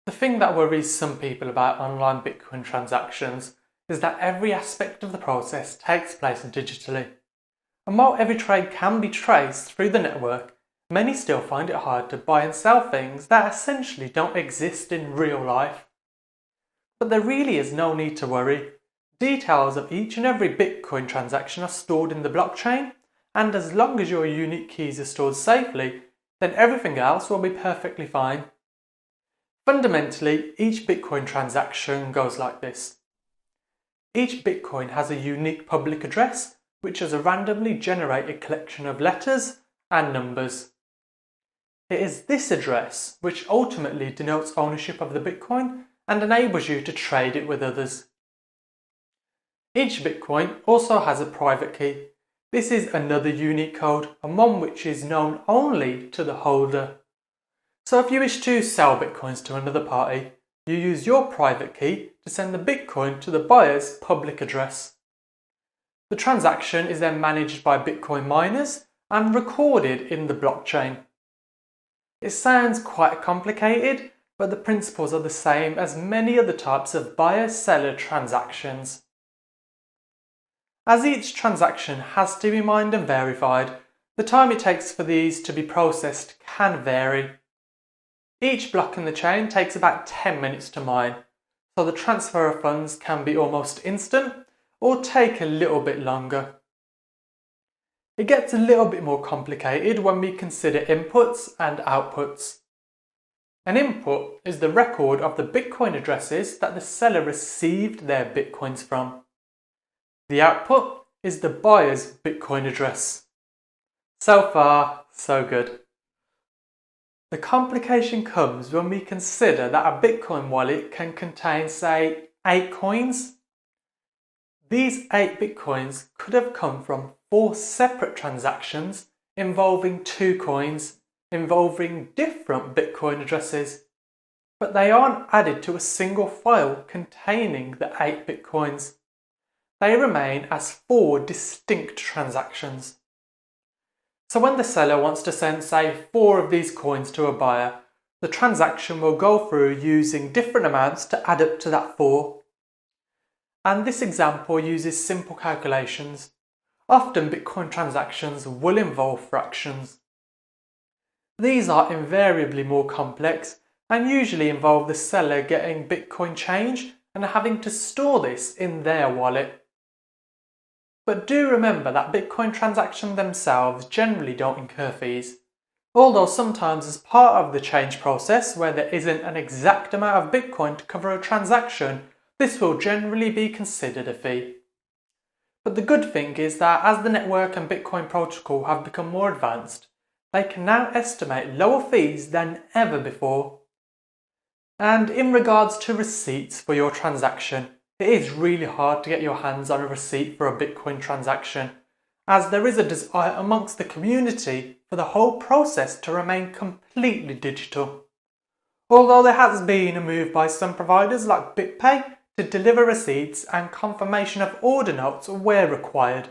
The thing that worries some people about online Bitcoin transactions is that every aspect of the process takes place digitally. And while every trade can be traced through the network, many still find it hard to buy and sell things that essentially don't exist in real life. But there really is no need to worry. Details of each and every Bitcoin transaction are stored in the blockchain, and as long as your unique keys are stored safely, then everything else will be perfectly fine. Fundamentally, each Bitcoin transaction goes like this. Each Bitcoin has a unique public address, which is a randomly generated collection of letters and numbers. It is this address which ultimately denotes ownership of the Bitcoin and enables you to trade it with others. Each Bitcoin also has a private key. This is another unique code and one which is known only to the holder. So if you wish to sell Bitcoins to another party, you use your private key to send the Bitcoin to the buyer's public address. The transaction is then managed by Bitcoin miners and recorded in the blockchain. It sounds quite complicated, but the principles are the same as many other types of buyer-seller transactions. As each transaction has to be mined and verified, the time it takes for these to be processed can vary. Each block in the chain takes about 10 minutes to mine, so the transfer of funds can be almost instant or take a little bit longer. It gets a little bit more complicated when we consider inputs and outputs. An input is the record of the Bitcoin addresses that the seller received their Bitcoins from. The output is the buyer's Bitcoin address. So far, so good. The complication comes when we consider that a Bitcoin wallet can contain, say, 8 coins. These 8 Bitcoins could have come from 4 separate transactions involving 2 coins, involving different Bitcoin addresses. But they aren't added to a single file containing the 8 Bitcoins. They remain as 4 distinct transactions. So when the seller wants to send, say, 4 of these coins to a buyer, the transaction will go through using different amounts to add up to that 4. And this example uses simple calculations. Often Bitcoin transactions will involve fractions. These are invariably more complex and usually involve the seller getting Bitcoin change and having to store this in their wallet. But do remember that Bitcoin transactions themselves generally don't incur fees, although sometimes as part of the change process where there isn't an exact amount of Bitcoin to cover a transaction, this will generally be considered a fee. But the good thing is that as the network and Bitcoin protocol have become more advanced, they can now estimate lower fees than ever before. And in regards to receipts for your transaction, it is really hard to get your hands on a receipt for a Bitcoin transaction, as there is a desire amongst the community for the whole process to remain completely digital. Although there has been a move by some providers like BitPay to deliver receipts and confirmation of order notes where required.